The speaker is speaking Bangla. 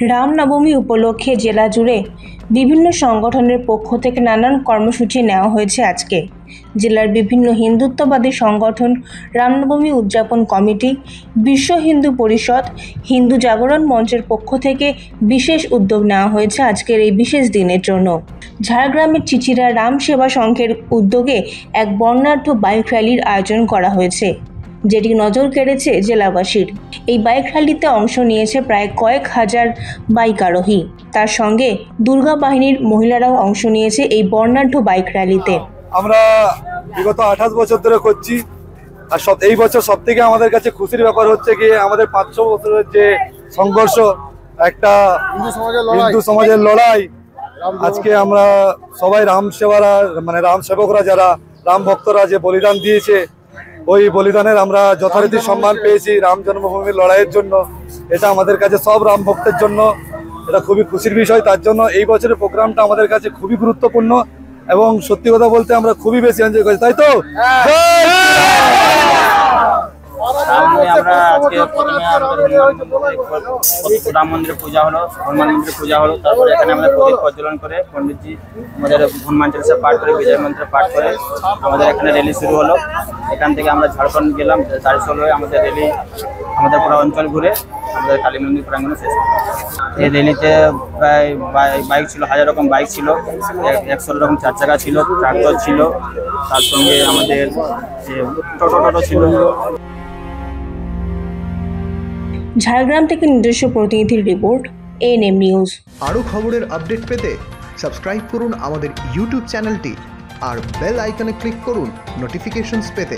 রামনবমী উপলক্ষে জেলা জুড়ে বিভিন্ন সংগঠনের পক্ষ থেকে নানান কর্মসূচি নেওয়া হয়েছে। আজকে জেলার বিভিন্ন হিন্দুত্ববাদী সংগঠন, রামনবমী উদযাপন কমিটি, বিশ্ব হিন্দু পরিষদ, হিন্দু জাগরণ মঞ্চের পক্ষ থেকে বিশেষ উদ্যোগ নেওয়া হয়েছে আজকের এই বিশেষ দিনের জন্য। ঝাড়গ্রামের চিচিরা রাম সেবা সংঘের উদ্যোগে এক বর্ণাঢ্য বাইক র্যালির আয়োজন করা হয়েছে, যেটি নজর কেড়েছে জেলাবাসীর। এই বাইক র্যালিতে অংশ নিয়েছে প্রায় কয়েক হাজার বাইক আরোহী। তার সঙ্গে দুর্গা বাহিনীর মহিলারাও অংশ নিয়েছে এই বর্ণাঢ্য বাইক র্যালিতে। আমরা বিগত 28 বছর ধরে করছি, আর এই বছর সব থেকে আমাদের কাছে খুশির ব্যাপার হচ্ছে কি আমাদের 500 বছরের যে সংঘর্ষ, একটা হিন্দু সমাজের লড়াই, আজকে আমরা সবাই রাম সেবারা মানে রাম সেবকরা যারা রাম ভক্তরা যে বলিদান দিয়েছে, ওই বলিদানের আমরা যথারীতি সম্মান পেয়েছি রাম জন্মভূমির লড়াইয়ের জন্য। এটা আমাদের কাছে সব রাম ভক্তের জন্য এটা খুবই খুশির বিষয়। তার জন্য এই বছরের প্রোগ্রামটা আমাদের কাছে খুবই গুরুত্বপূর্ণ এবং সত্যি কথা বলতে আমরা খুবই বেশি এনজয় করছি, তাই তো? আমরা আজকে রাম মন্দিরে পূজা হলো, হনুমান মন্দিরে পূজা হলো, তারপরে এখানে আমাদের প্রদীপ প্রজ্বলন করে পণ্ডিতজি আমাদের হনুমান চালিসা পাঠ করে, বিজয় মন্ত্র পাঠ করে আমাদের এখানে র্যালি শুরু হলো। এখান থেকে আমরা ঝাড়খণ্ড গেলাম, চারিশোল হয়ে আমাদের র্যালি আমাদের পুরো অঞ্চল ঘুরে আমাদের কালী মন্দির প্রাঙ্গণে শেষ হলো। এই র্যালিতে প্রায় বাইক ছিল, 1000 রকম বাইক ছিল, 100 রকম 4 চাকা ছিল, ট্রাক্টর ছিল, তার সঙ্গে আমাদের টোটো ছিল। ঝাড়গ্রাম থেকে নিজস্ব প্রতিনিধির রিপোর্ট, এএনএম নিউজ। আরও খবরের আপডেট পেতে সাবস্ক্রাইব করুন আমাদের ইউটিউব চ্যানেলটি আর বেল আইকনে ক্লিক করুন নোটিফিকেশনস পেতে।